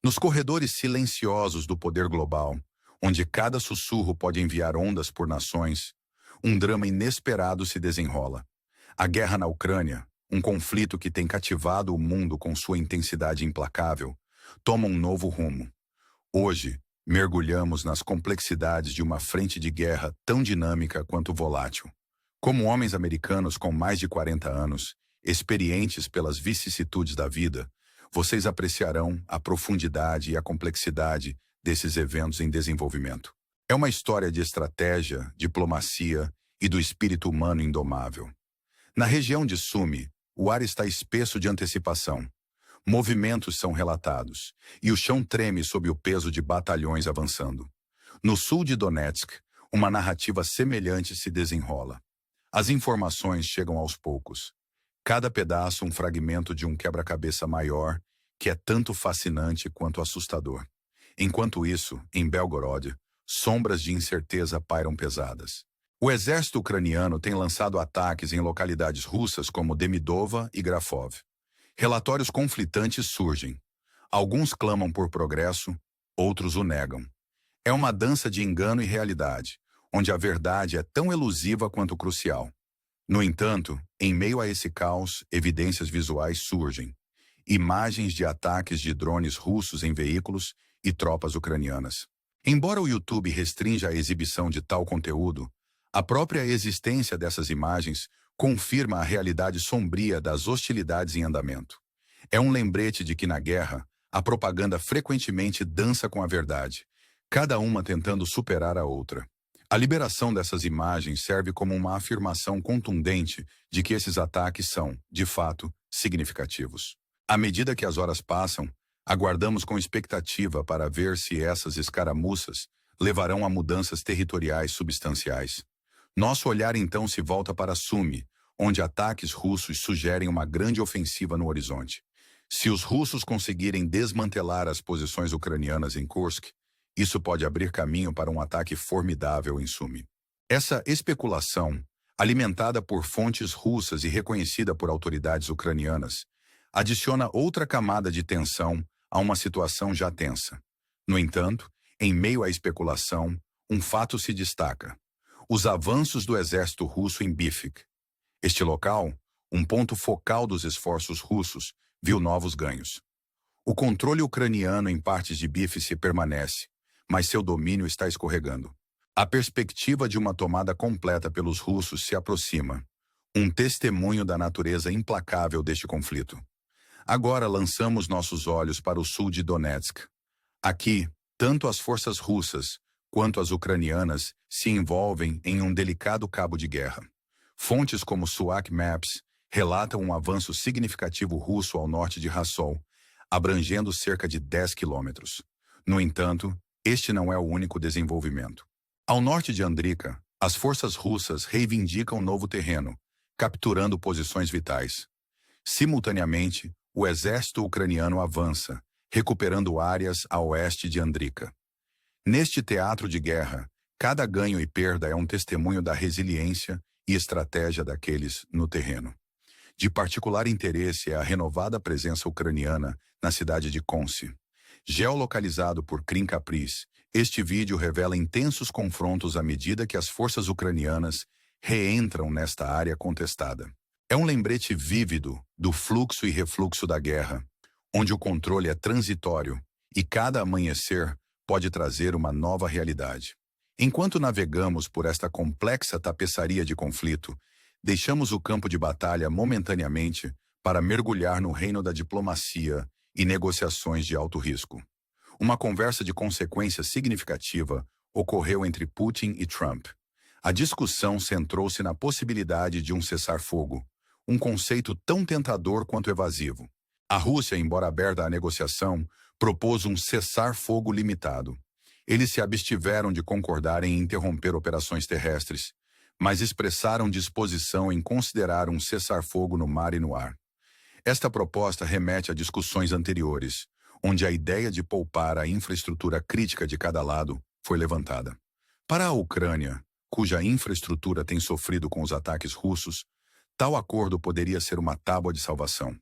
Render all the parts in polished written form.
Nos corredores silenciosos do poder global, onde cada sussurro pode enviar ondas por nações, um drama inesperado se desenrola. A guerra na Ucrânia, um conflito que tem cativado o mundo com sua intensidade implacável, toma um novo rumo. Hoje, mergulhamos nas complexidades de uma frente de guerra tão dinâmica quanto volátil. Como homens americanos com mais de 40 anos, experientes pelas vicissitudes da vida, vocês apreciarão a profundidade e a complexidade desses eventos em desenvolvimento. É uma história de estratégia, diplomacia e do espírito humano indomável. Na região de Sumi, o ar está espesso de antecipação. Movimentos são relatados, e o chão treme sob o peso de batalhões avançando. No sul de Donetsk, uma narrativa semelhante se desenrola. As informações chegam aos poucos. Cada pedaço um fragmento de um quebra-cabeça maior, que é tanto fascinante quanto assustador. Enquanto isso, em Belgorod, sombras de incerteza pairam pesadas. O exército ucraniano tem lançado ataques em localidades russas como Demidova e Grafov. Relatórios conflitantes surgem. Alguns clamam por progresso, outros o negam. É uma dança de engano e realidade, onde a verdade é tão elusiva quanto crucial. No entanto, em meio a esse caos, evidências visuais surgem. Imagens de ataques de drones russos em veículos e tropas ucranianas. Embora o YouTube restrinja a exibição de tal conteúdo, a própria existência dessas imagens confirma a realidade sombria das hostilidades em andamento. É um lembrete de que na guerra, a propaganda frequentemente dança com a verdade, cada uma tentando superar a outra. A liberação dessas imagens serve como uma afirmação contundente de que esses ataques são, de fato, significativos. À medida que as horas passam, aguardamos com expectativa para ver se essas escaramuças levarão a mudanças territoriais substanciais. Nosso olhar então se volta para Sumi, onde ataques russos sugerem uma grande ofensiva no horizonte. Se os russos conseguirem desmantelar as posições ucranianas em Kursk, isso pode abrir caminho para um ataque formidável em Sumi. Essa especulação, alimentada por fontes russas e reconhecida por autoridades ucranianas, adiciona outra camada de tensão a uma situação já tensa. No entanto, em meio à especulação, um fato se destaca: os avanços do exército russo em Bifik. Este local, um ponto focal dos esforços russos, viu novos ganhos. O controle ucraniano em partes de Bifik permanece, mas seu domínio está escorregando. A perspectiva de uma tomada completa pelos russos se aproxima, um testemunho da natureza implacável deste conflito. Agora lançamos nossos olhos para o sul de Donetsk. Aqui, tanto as forças russas quanto as ucranianas se envolvem em um delicado cabo de guerra. Fontes como Suak Maps relatam um avanço significativo russo ao norte de Rassol, abrangendo cerca de 10 quilômetros. No entanto, este não é o único desenvolvimento. Ao norte de Andrika, as forças russas reivindicam novo terreno, capturando posições vitais. Simultaneamente, o exército ucraniano avança, recuperando áreas a oeste de Andrika. Neste teatro de guerra, cada ganho e perda é um testemunho da resiliência e estratégia daqueles no terreno. De particular interesse é a renovada presença ucraniana na cidade de Konsi. Geolocalizado por Krim Caprice, este vídeo revela intensos confrontos à medida que as forças ucranianas reentram nesta área contestada. É um lembrete vívido do fluxo e refluxo da guerra, onde o controle é transitório e cada amanhecer pode trazer uma nova realidade. Enquanto navegamos por esta complexa tapeçaria de conflito, deixamos o campo de batalha momentaneamente para mergulhar no reino da diplomacia e negociações de alto risco. Uma conversa de consequência significativa ocorreu entre Putin e Trump. A discussão centrou-se na possibilidade de um cessar-fogo, um conceito tão tentador quanto evasivo. A Rússia, embora aberta à negociação, propôs um cessar-fogo limitado. Eles se abstiveram de concordar em interromper operações terrestres, mas expressaram disposição em considerar um cessar-fogo no mar e no ar. Esta proposta remete a discussões anteriores, onde a ideia de poupar a infraestrutura crítica de cada lado foi levantada. Para a Ucrânia, cuja infraestrutura tem sofrido com os ataques russos, tal acordo poderia ser uma tábua de salvação.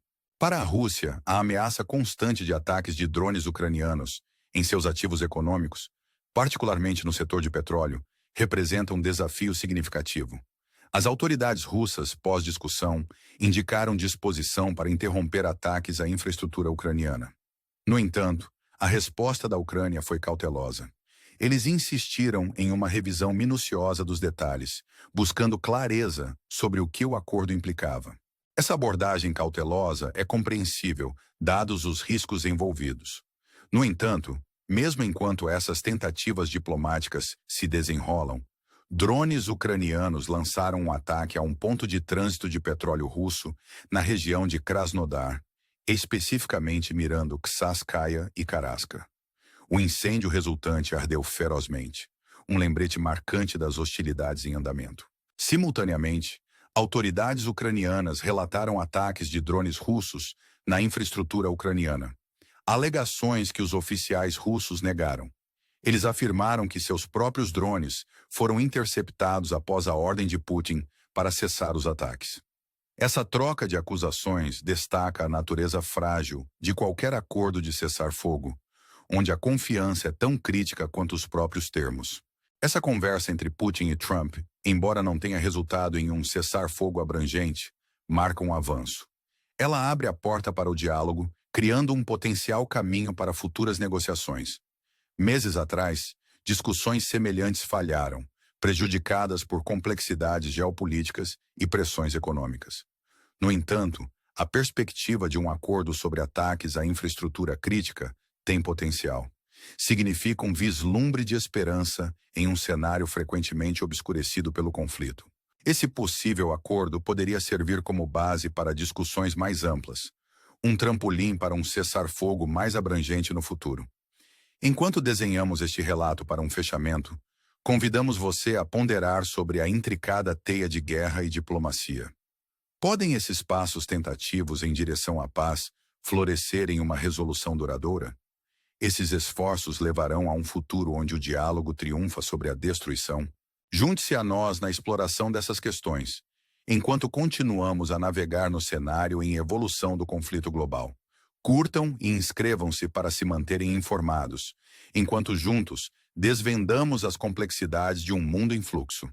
Para a Rússia, a ameaça constante de ataques de drones ucranianos em seus ativos econômicos, particularmente no setor de petróleo, representa um desafio significativo. As autoridades russas, pós-discussão, indicaram disposição para interromper ataques à infraestrutura ucraniana. No entanto, a resposta da Ucrânia foi cautelosa. Eles insistiram em uma revisão minuciosa dos detalhes, buscando clareza sobre o que o acordo implicava. Essa abordagem cautelosa é compreensível, dados os riscos envolvidos. No entanto, mesmo enquanto essas tentativas diplomáticas se desenrolam, drones ucranianos lançaram um ataque a um ponto de trânsito de petróleo russo na região de Krasnodar, especificamente mirando Ksaskaya e Karaska. O incêndio resultante ardeu ferozmente, um lembrete marcante das hostilidades em andamento. Simultaneamente, autoridades ucranianas relataram ataques de drones russos na infraestrutura ucraniana. Alegações que os oficiais russos negaram. Eles afirmaram que seus próprios drones foram interceptados após a ordem de Putin para cessar os ataques. Essa troca de acusações destaca a natureza frágil de qualquer acordo de cessar-fogo, onde a confiança é tão crítica quanto os próprios termos. Essa conversa entre Putin e Trump, embora não tenha resultado em um cessar-fogo abrangente, marca um avanço. Ela abre a porta para o diálogo, criando um potencial caminho para futuras negociações. Meses atrás, discussões semelhantes falharam, prejudicadas por complexidades geopolíticas e pressões econômicas. No entanto, a perspectiva de um acordo sobre ataques à infraestrutura crítica tem potencial. Significa um vislumbre de esperança em um cenário frequentemente obscurecido pelo conflito. Esse possível acordo poderia servir como base para discussões mais amplas, um trampolim para um cessar-fogo mais abrangente no futuro. Enquanto desenhamos este relato para um fechamento, convidamos você a ponderar sobre a intricada teia de guerra e diplomacia. Podem esses passos tentativos em direção à paz florescer em uma resolução duradoura? Esses esforços levarão a um futuro onde o diálogo triunfa sobre a destruição? Junte-se a nós na exploração dessas questões, enquanto continuamos a navegar no cenário em evolução do conflito global. Curtam e inscrevam-se para se manterem informados, enquanto juntos desvendamos as complexidades de um mundo em fluxo.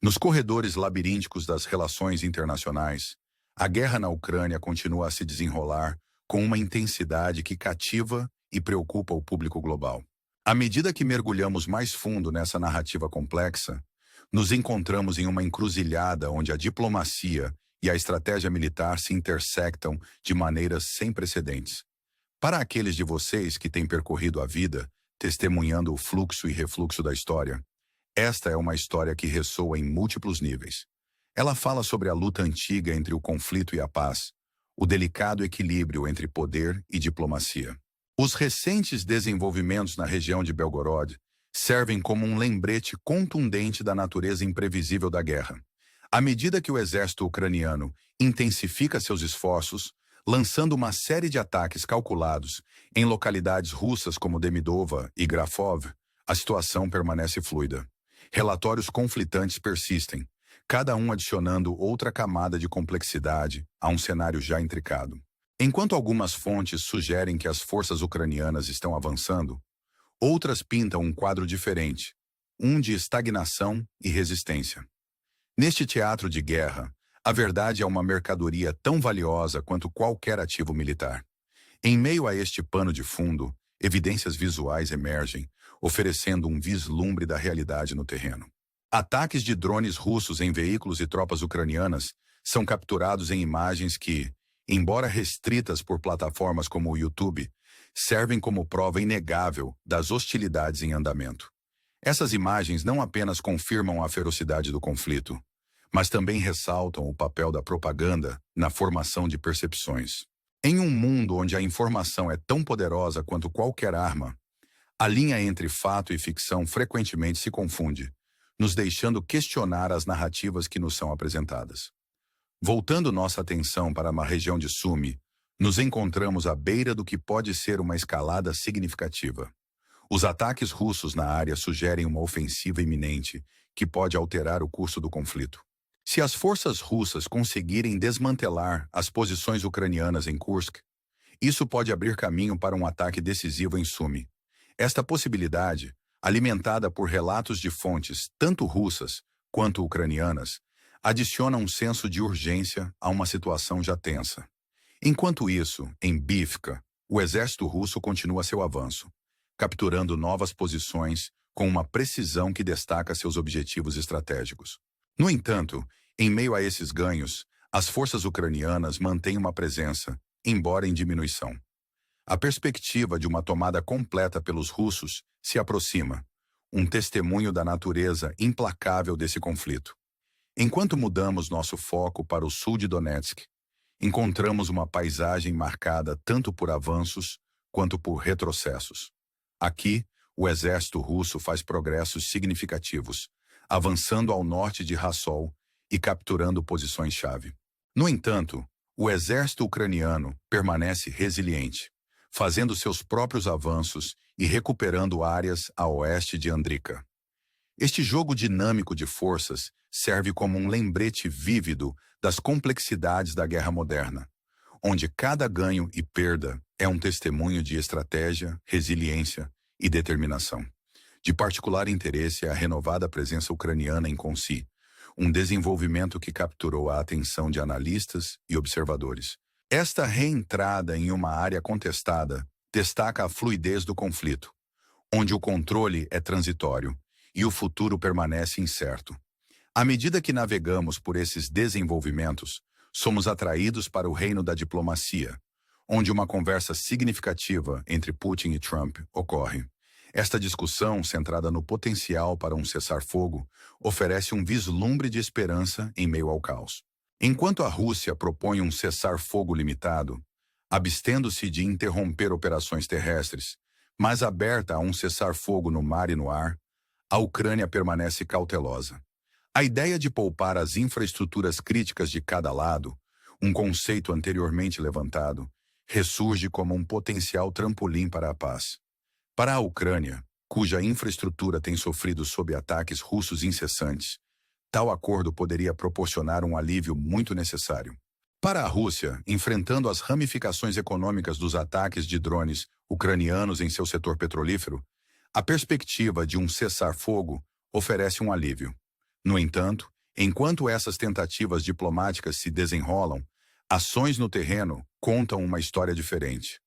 Nos corredores labirínticos das relações internacionais, a guerra na Ucrânia continua a se desenrolar com uma intensidade que cativa e preocupa o público global. À medida que mergulhamos mais fundo nessa narrativa complexa, nos encontramos em uma encruzilhada onde a diplomacia e a estratégia militar se intersectam de maneiras sem precedentes. Para aqueles de vocês que têm percorrido a vida, testemunhando o fluxo e refluxo da história, esta é uma história que ressoa em múltiplos níveis. Ela fala sobre a luta antiga entre o conflito e a paz, o delicado equilíbrio entre poder e diplomacia. Os recentes desenvolvimentos na região de Belgorod servem como um lembrete contundente da natureza imprevisível da guerra. À medida que o exército ucraniano intensifica seus esforços, lançando uma série de ataques calculados em localidades russas como Demidova e Grafov, a situação permanece fluida. Relatórios conflitantes persistem, cada um adicionando outra camada de complexidade a um cenário já intricado. Enquanto algumas fontes sugerem que as forças ucranianas estão avançando, outras pintam um quadro diferente, um de estagnação e resistência. Neste teatro de guerra, a verdade é uma mercadoria tão valiosa quanto qualquer ativo militar. Em meio a este pano de fundo, evidências visuais emergem, oferecendo um vislumbre da realidade no terreno. Ataques de drones russos em veículos e tropas ucranianas são capturados em imagens que, embora restritas por plataformas como o YouTube, servem como prova inegável das hostilidades em andamento. Essas imagens não apenas confirmam a ferocidade do conflito, mas também ressaltam o papel da propaganda na formação de percepções. Em um mundo onde a informação é tão poderosa quanto qualquer arma, a linha entre fato e ficção frequentemente se confunde, nos deixando questionar as narrativas que nos são apresentadas. Voltando nossa atenção para uma região de Sumi, nos encontramos à beira do que pode ser uma escalada significativa. Os ataques russos na área sugerem uma ofensiva iminente que pode alterar o curso do conflito. Se as forças russas conseguirem desmantelar as posições ucranianas em Kursk, isso pode abrir caminho para um ataque decisivo em Sumy. Esta possibilidade, alimentada por relatos de fontes tanto russas quanto ucranianas, adiciona um senso de urgência a uma situação já tensa. Enquanto isso, em Bivka, o exército russo continua seu avanço, capturando novas posições com uma precisão que destaca seus objetivos estratégicos. No entanto, em meio a esses ganhos, as forças ucranianas mantêm uma presença, embora em diminuição. A perspectiva de uma tomada completa pelos russos se aproxima, um testemunho da natureza implacável desse conflito. Enquanto mudamos nosso foco para o sul de Donetsk, encontramos uma paisagem marcada tanto por avanços quanto por retrocessos. Aqui, o exército russo faz progressos significativos, avançando ao norte de Rassol e capturando posições-chave. No entanto, o exército ucraniano permanece resiliente, fazendo seus próprios avanços e recuperando áreas a oeste de Andrika. Este jogo dinâmico de forças serve como um lembrete vívido das complexidades da guerra moderna, onde cada ganho e perda é um testemunho de estratégia, resiliência e determinação. De particular interesse é a renovada presença ucraniana em Konsi, um desenvolvimento que capturou a atenção de analistas e observadores. Esta reentrada em uma área contestada destaca a fluidez do conflito, onde o controle é transitório e o futuro permanece incerto. À medida que navegamos por esses desenvolvimentos, somos atraídos para o reino da diplomacia, onde uma conversa significativa entre Putin e Trump ocorre. Esta discussão, centrada no potencial para um cessar-fogo, oferece um vislumbre de esperança em meio ao caos. Enquanto a Rússia propõe um cessar-fogo limitado, abstendo-se de interromper operações terrestres, mas aberta a um cessar-fogo no mar e no ar, a Ucrânia permanece cautelosa. A ideia de poupar as infraestruturas críticas de cada lado, um conceito anteriormente levantado, ressurge como um potencial trampolim para a paz. Para a Ucrânia, cuja infraestrutura tem sofrido sob ataques russos incessantes, tal acordo poderia proporcionar um alívio muito necessário. Para a Rússia, enfrentando as ramificações econômicas dos ataques de drones ucranianos em seu setor petrolífero, a perspectiva de um cessar-fogo oferece um alívio. No entanto, enquanto essas tentativas diplomáticas se desenrolam, ações no terreno contam uma história diferente.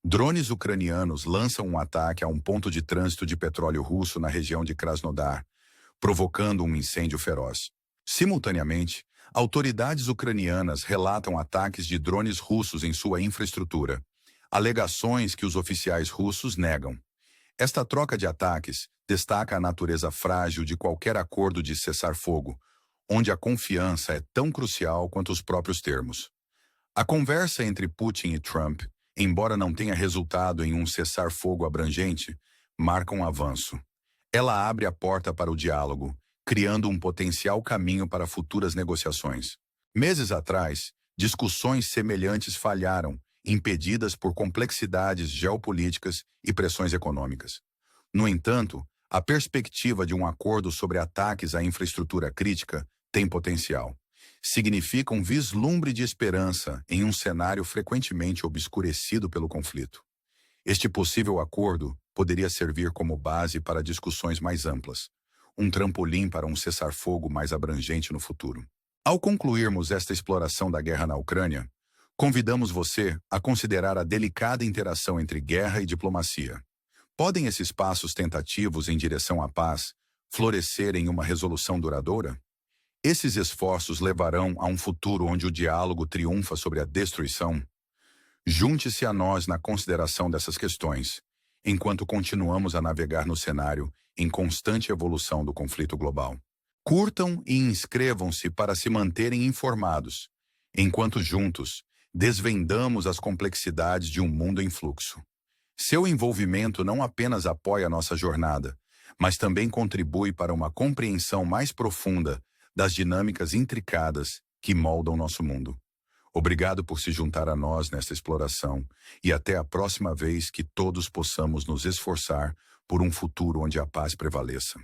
Drones ucranianos lançam um ataque a um ponto de trânsito de petróleo russo na região de Krasnodar, provocando um incêndio feroz. Simultaneamente, autoridades ucranianas relatam ataques de drones russos em sua infraestrutura, alegações que os oficiais russos negam. Esta troca de ataques destaca a natureza frágil de qualquer acordo de cessar-fogo, onde a confiança é tão crucial quanto os próprios termos. A conversa entre Putin e Trump, embora não tenha resultado em um cessar-fogo abrangente, marca um avanço. Ela abre a porta para o diálogo, criando um potencial caminho para futuras negociações. Meses atrás, discussões semelhantes falharam, impedidas por complexidades geopolíticas e pressões econômicas. No entanto, a perspectiva de um acordo sobre ataques à infraestrutura crítica tem potencial. Significa um vislumbre de esperança em um cenário frequentemente obscurecido pelo conflito. Este possível acordo poderia servir como base para discussões mais amplas, um trampolim para um cessar-fogo mais abrangente no futuro. Ao concluirmos esta exploração da guerra na Ucrânia, convidamos você a considerar a delicada interação entre guerra e diplomacia. Podem esses passos tentativos em direção à paz florescer em uma resolução duradoura? Esses esforços levarão a um futuro onde o diálogo triunfa sobre a destruição? Junte-se a nós na consideração dessas questões, enquanto continuamos a navegar no cenário em constante evolução do conflito global. Curtam e inscrevam-se para se manterem informados, enquanto juntos desvendamos as complexidades de um mundo em fluxo. Seu envolvimento não apenas apoia nossa jornada, mas também contribui para uma compreensão mais profunda das dinâmicas intricadas que moldam nosso mundo. Obrigado por se juntar a nós nesta exploração e até a próxima vez que todos possamos nos esforçar por um futuro onde a paz prevaleça.